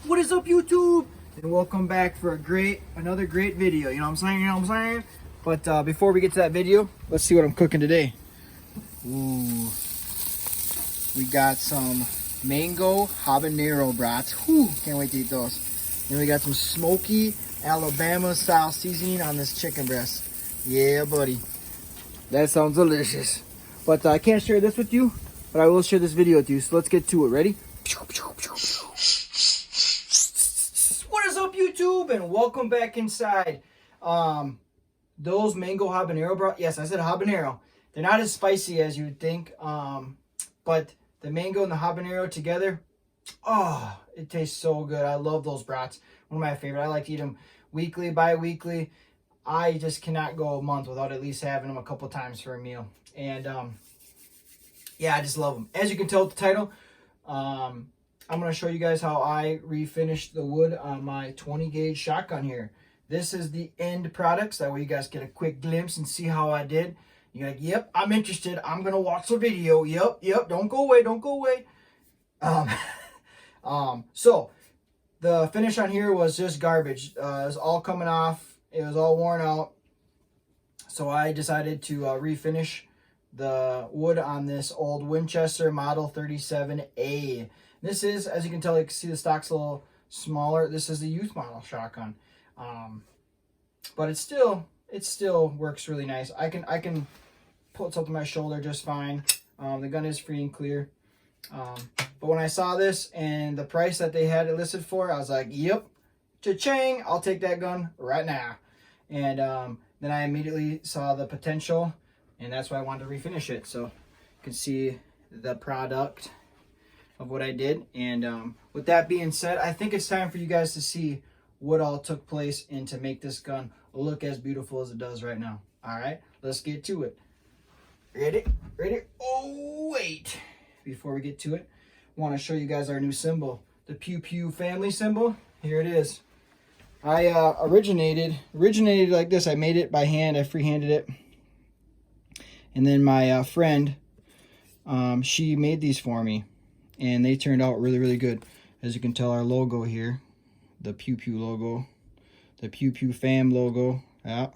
What is up, YouTube? And welcome back for another great video. You know what I'm saying? But before we get to that video, let's see what I'm cooking today. Ooh, we got some mango habanero brats. Whew, can't wait to eat those. Then we got some smoky Alabama style seasoning on this chicken breast. Yeah, buddy. That sounds delicious. But I can't share this with you, but I will share this video with you. So let's get to it. Ready? What is up, YouTube? And welcome back inside. Those mango habanero, bro. Yes, I said habanero. They're not as spicy as you would think. But the mango and the habanero together, oh, it tastes so good. I love those brats. One of my favorite. I like to eat them weekly, bi-weekly. I just cannot go a month without at least having them a couple times for a meal. And yeah, I just love them. As you can tell with the title, I'm going to show you guys how I refinished the wood on my 20 gauge shotgun here. This is the end product, so that way you guys get a quick glimpse and see how I did. You're like, yep, I'm interested. I'm going to watch the video. Yep, don't go away. So the finish on here was just garbage. It was all coming off. It was all worn out. So I decided to refinish the wood on this old Winchester Model 37A. This is, as you can tell, you can see the stock's a little smaller. This is the youth model shotgun, but it still works really nice. I can pull it up to my shoulder just fine. The gun is free and clear. But when I saw this and the price that they had it listed for, I was like, yep, cha-ching, I'll take that gun right now. And then I immediately saw the potential, and that's why I wanted to refinish it. So you can see the product of what I did. And with that being said, I think it's time for you guys to see what all took place and to make this gun look as beautiful as it does right now. All right, let's get to it. Ready? Oh, wait. Before we get to it, I want to show you guys our new symbol, the Pew Pew family symbol. Here it is. I originated like this. I made it by hand. I freehanded it. And then my friend, she made these for me. And they turned out really, really good. As you can tell, our logo here, the Pew Pew logo, the Pew Pew fam logo. Yeah,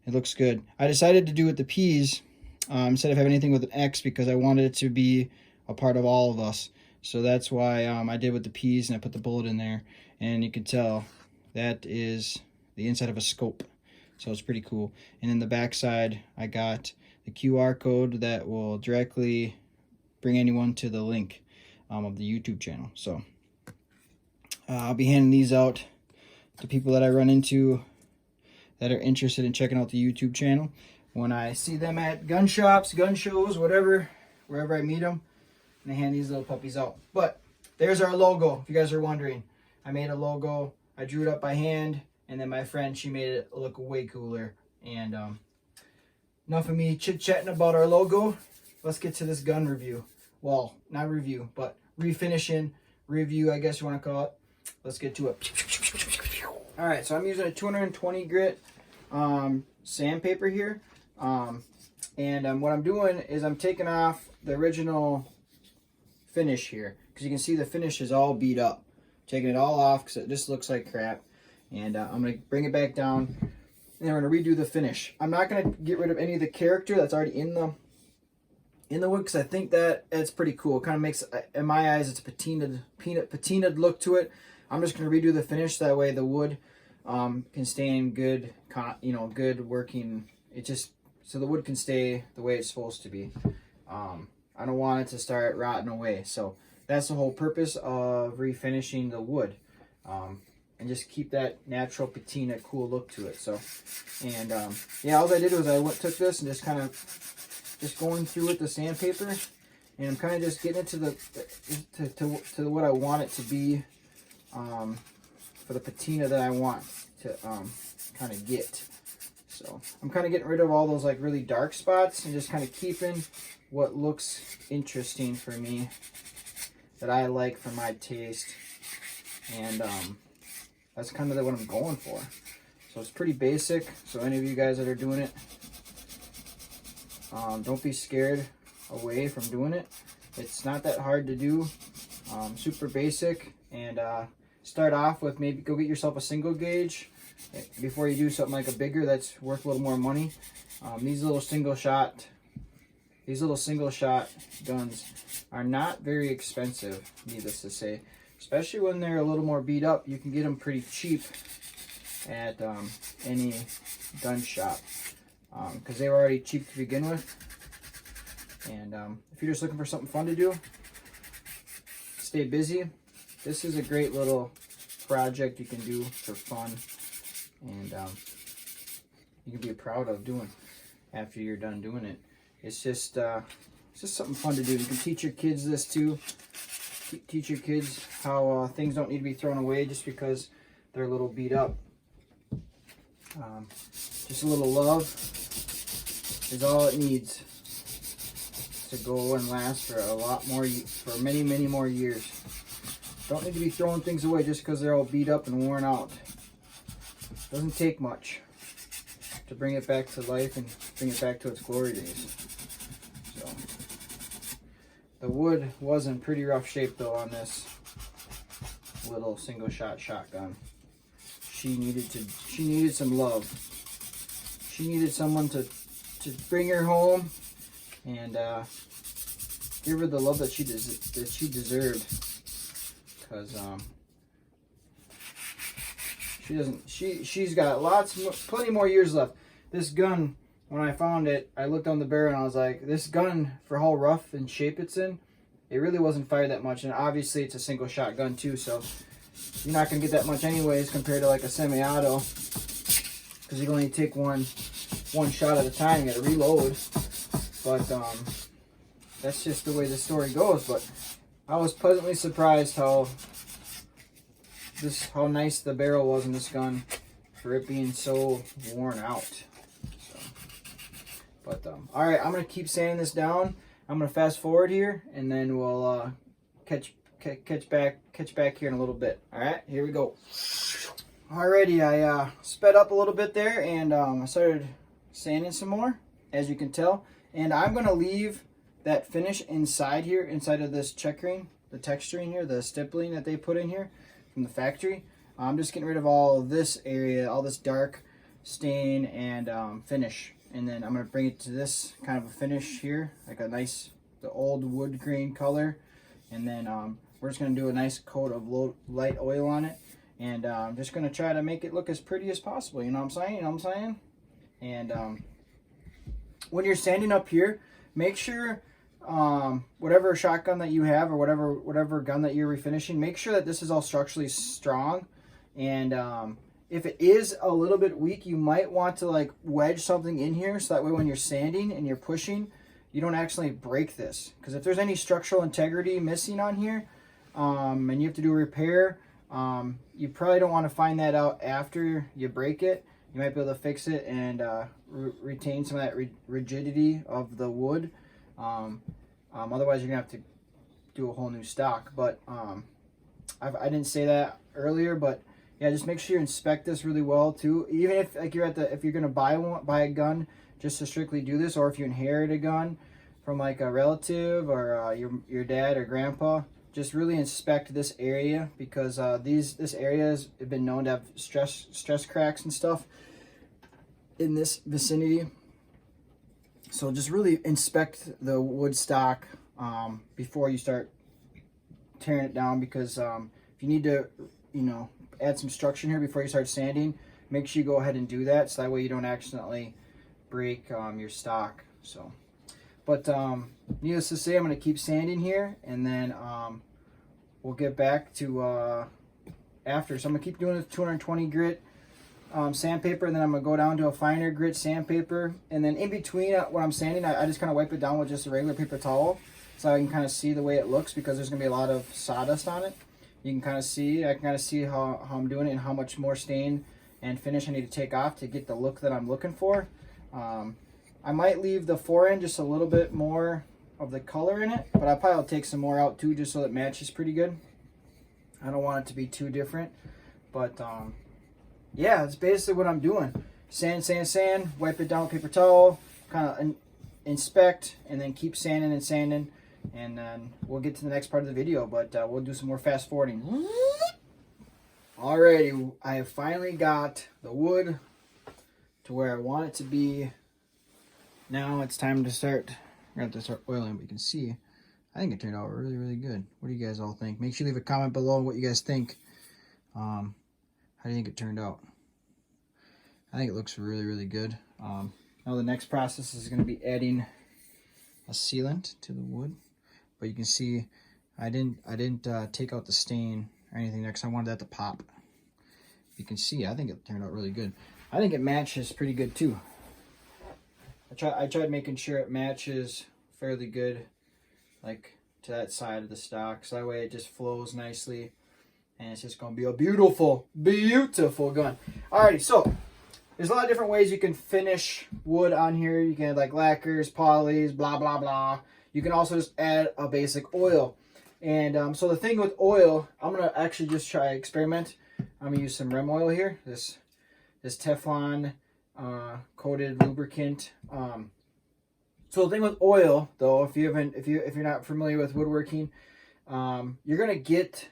it looks good. I decided to do it with the P's instead of having anything with an X because I wanted it to be a part of all of us. So that's why I did with the P's and I put the bullet in there. And you can tell that is the inside of a scope. So it's pretty cool. And in the back side, I got the QR code that will directly bring anyone to the link of the YouTube channel. So I'll be handing these out to people that I run into that are interested in checking out the YouTube channel. When I see them at gun shops, gun shows, whatever, wherever I meet them, and I hand these little puppies out. But there's our logo, if you guys are wondering. I made a logo. I drew it up by hand, and then my friend, she made it look way cooler. And enough of me chit-chatting about our logo. Let's get to this gun review. Well, not review, but refinishing review, I guess you want to call it. Let's get to it. All right, so I'm using a 220 grit sandpaper here. And what I'm doing is I'm taking off the original finish here, because you can see the finish is all beat up. Taking it all off because it just looks like crap. And I'm going to bring it back down, and then we're going to redo the finish. I'm not going to get rid of any of the character that's already in the wood, because I think that it's pretty cool. It kind of makes, in my eyes, it's a patinaed look to it. I'm just going to redo the finish, that way the wood can stay in good, good working. It just, so the wood can stay the way it's supposed to be. I don't want it to start rotting away. So that's the whole purpose of refinishing the wood. And just keep that natural patina, cool look to it. So, and yeah, all I did was I took this and just kind of just going through with the sandpaper, and I'm kind of just getting it to what I want it to be, for the patina that I want to kind of get. So I'm kind of getting rid of all those like really dark spots and just kind of keeping what looks interesting for me, that I like for my taste, and that's kind of what I'm going for. So it's pretty basic. So any of you guys that are doing it, don't be scared away from doing it. It's not that hard to do. Super basic, and start off with maybe go get yourself a single gauge before you do something like a bigger that's worth a little more money. These little single shot guns are not very expensive, needless to say. Especially when they're a little more beat up, you can get them pretty cheap at any gun shop because they were already cheap to begin with. And if you're just looking for something fun to do, stay busy, this is a great little project you can do for fun, and you can be proud of doing after you're done doing it. It's just something fun to do. You can teach your kids this too. Teach your kids how things don't need to be thrown away just because they're a little beat up. Just a little love is all it needs to go and last for a lot more, for many more years. Don't need to be throwing things away just because they're all beat up and worn out. Doesn't take much to bring it back to life and bring it back to its glory days. So the wood was in pretty rough shape though on this little single shot shotgun. She needed some love. She needed someone to bring her home and give her the love that she deserved. Because she's got plenty more years left. This gun, when I found it, I looked on the barrel and I was like, this gun, for how rough and shape it's in, it really wasn't fired that much. And obviously it's a single shot gun too, so you're not gonna get that much anyways compared to like a semi-auto, because you can only take one shot at a time. You gotta reload. But that's just the way the story goes. But I was pleasantly surprised how nice the barrel was in this gun for it being so worn out. So, but all right, I'm gonna keep sanding this down. I'm gonna fast forward here, and then we'll catch back here in a little bit. All right, here we go. Alrighty, I sped up a little bit there, and I started sanding some more, as you can tell. And I'm gonna leave that finish inside here, inside of this checkering, the texturing here, the stippling that they put in here from the factory. I'm just getting rid of all of this area, all this dark stain and finish. And then I'm gonna bring it to this kind of a finish here, like a nice, the old wood grain color. And then we're just gonna do a nice coat of light oil on it. And I'm just gonna try to make it look as pretty as possible, you know what I'm saying? And when you're sanding up here, make sure whatever shotgun that you have, or whatever gun that you're refinishing, make sure that this is all structurally strong. And if it is a little bit weak, you might want to like wedge something in here, so that way when you're sanding and you're pushing, you don't actually break this. Because if there's any structural integrity missing on here, and you have to do a repair, you probably don't want to find that out after you break it. You might be able to fix it and retain some of that rigidity of the wood. Otherwise, you're gonna have to do a whole new stock. But I didn't say that earlier, but yeah, just make sure you inspect this really well too. Even if like if you're gonna buy a gun just to strictly do this, or if you inherit a gun from like a relative or your dad or grandpa, just really inspect this area, because this area has been known to have stress cracks and stuff in this vicinity. So just really inspect the wood stock before you start tearing it down, because if you need to, add some structure here before you start sanding, make sure you go ahead and do that, so that way you don't accidentally break your stock. So, but needless to say, I'm going to keep sanding here, and then we'll get back to after. So I'm going to keep doing the 220 grit sandpaper, and then I'm going to go down to a finer grit sandpaper, and then in between when I'm sanding, I just kind of wipe it down with just a regular paper towel, so I can kind of see the way it looks, because there's going to be a lot of sawdust on it. You can kind of see, I can kind of see how I'm doing it and how much more stain and finish I need to take off to get the look that I'm looking for. I might leave the fore-end just a little bit more of the color in it, but I probably will take some more out too, just so it matches pretty good. I don't want it to be too different, but yeah, that's basically what I'm doing. Sand, wipe it down with paper towel, kind of inspect, and then keep sanding and sanding, and then we'll get to the next part of the video, but we'll do some more fast forwarding. Alrighty, I have finally got the wood to where I want it to be. Now it's time to start. We're going to have to start oiling, but you can see, I think it turned out really, really good. What do you guys all think? Make sure you leave a comment below what you guys think. How do you think it turned out? I think it looks really, really good. Now the next process is going to be adding a sealant to the wood, but you can see I didn't take out the stain or anything there because I wanted that to pop. You can see I think it turned out really good. I think it matches pretty good too. I tried making sure it matches fairly good, like to that side of the stock, so that way it just flows nicely, and it's just going to be a beautiful, beautiful gun. Alrighty, so there's a lot of different ways you can finish wood on here. You can add like lacquers, polys, blah, blah, blah. You can also just add a basic oil. And so the thing with oil, I'm going to actually just try experiment. I'm going to use some Rem oil here. This Teflon coated lubricant. So the thing with oil, though, if you're not familiar with woodworking, you're going to get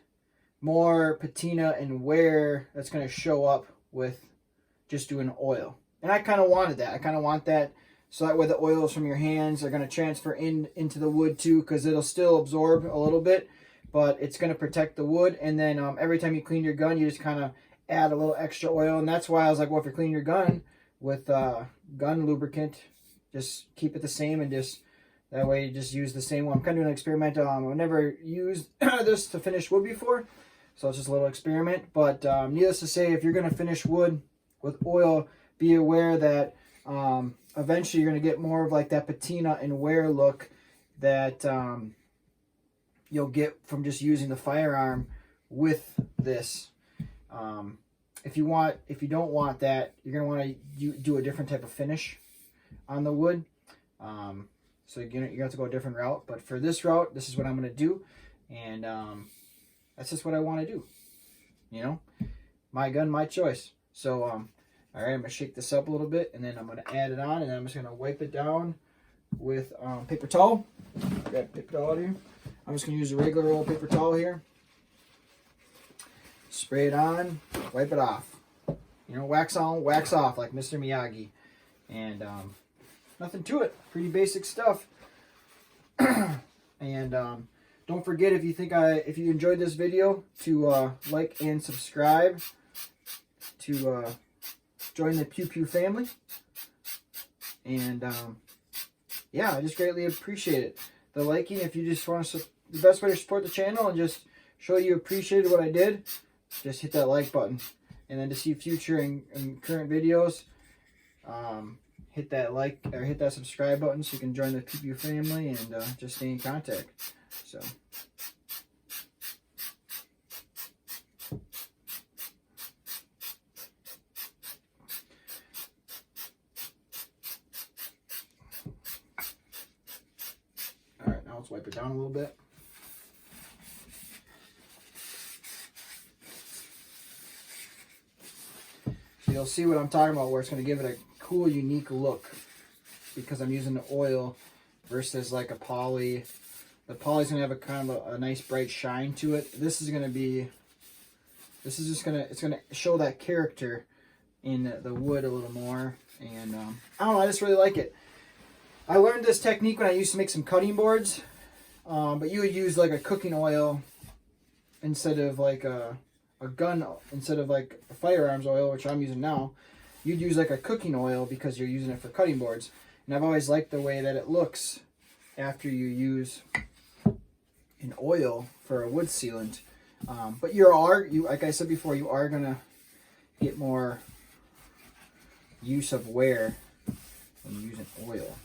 more patina and wear that's going to show up with just doing oil. And I kind of wanted that. I kind of want that so that way the oils from your hands are going to transfer into the wood too, because it'll still absorb a little bit, but it's going to protect the wood. And then every time you clean your gun, you just kind of add a little extra oil. And that's why I was like, well, if you're cleaning your gun with gun lubricant, just keep it the same, and just that way you just use the same one. I'm kind of doing an experiment. I've never used this to finish wood before, so it's just a little experiment. But needless to say, if you're going to finish wood with oil, be aware that eventually you're going to get more of like that patina and wear look that you'll get from just using the firearm with this. If you don't want that, you're going to want to do a different type of finish on the wood. So you're going to have to go a different route. But for this route, this is what I'm going to do. And that's just what I want to do. You know, my gun, my choice. So, all right, I'm going to shake this up a little bit, and then I'm going to add it on, and then I'm just going to wipe it down with paper towel. Grab paper towel out here. I'm just going to use a regular old paper towel here. Spray it on, wipe it off. You know, wax on, wax off, like Mr. Miyagi. And nothing to it. Pretty basic stuff. And don't forget, if you enjoyed this video, to like and subscribe, to join the Pew Pew family. And yeah, I just greatly appreciate it. The liking, if you just want to, the best way to support the channel and just show you appreciated what I did, just hit that like button. And then to see future and current videos, hit that like or hit that subscribe button so you can join the Pew Pew family and just stay in contact. So. Alright, now let's wipe it down a little bit. So you'll see what I'm talking about, where it's going to give it a cool, unique look because I'm using the oil versus like a poly. The poly's going to have a kind of a nice bright shine to it. This is going to be, it's going to show that character in the wood a little more. And I don't know, I just really like it. I learned this technique when I used to make some cutting boards, but you would use like a cooking oil instead of like a gun, instead of like a firearms oil, which I'm using now. You'd use like a cooking oil because you're using it for cutting boards. And I've always liked the way that it looks after you use an oil for a wood sealant. But like I said before, you are gonna get more use of wear when you use an oil,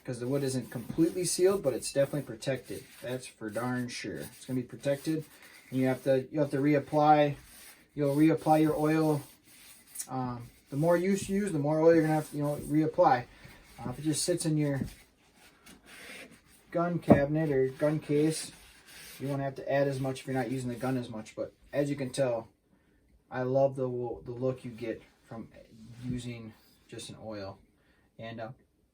because the wood isn't completely sealed, but it's definitely protected. That's for darn sure. It's gonna be protected, and you have to reapply. You'll reapply your oil. The more you use, the more oil you're gonna have to reapply. If it just sits in your gun cabinet or gun case, you won't have to add as much if you're not using the gun as much. But as you can tell, I love the look you get from using just an oil. And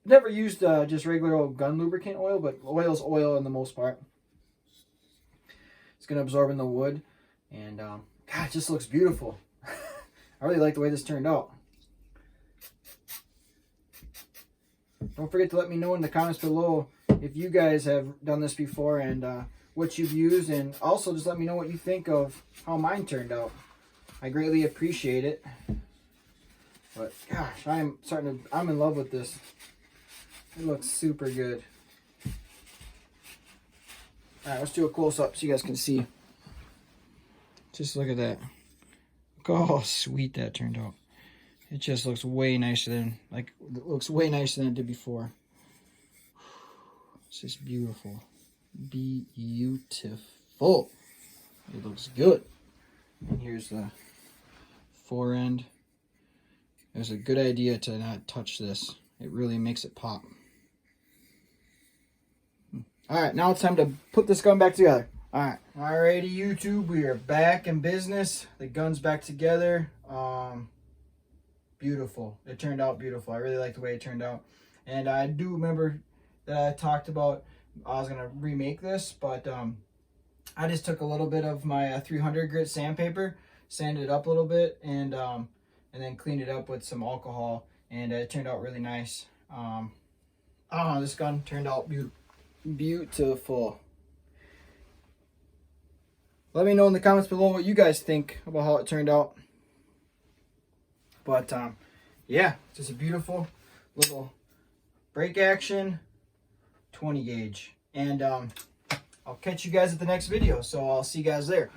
never used just regular old gun lubricant oil, but oil's oil in the most part. It's going to absorb in the wood, And God, it just looks beautiful. I really like the way this turned out. Don't forget to let me know in the comments below if you guys have done this before and what you've used, and also just let me know what you think of how mine turned out. I greatly appreciate it. But gosh, I'm in love with this. It looks super good. All right, let's do a close-up so you guys can see. Just look at that. Look how sweet that turned out. It just looks way nicer than, like, it looks way nicer than it did before. It's just beautiful. Beautiful. It looks good. And here's the fore end. It was a good idea to not touch this. It really makes it pop. Alright, now it's time to put this gun back together. Alright, alrighty YouTube, we are back in business. The gun's back together. Beautiful. It turned out beautiful. I really like the way it turned out. And I do remember that I talked about I was going to remake this, but I just took a little bit of my 300 grit sandpaper, sanded it up a little bit, and then cleaned it up with some alcohol, and it turned out really nice. This gun turned out beautiful. Let me know in the comments below what you guys think about how it turned out. But yeah, just a beautiful little break action 20 gauge. And I'll catch you guys at the next video. So I'll see you guys there.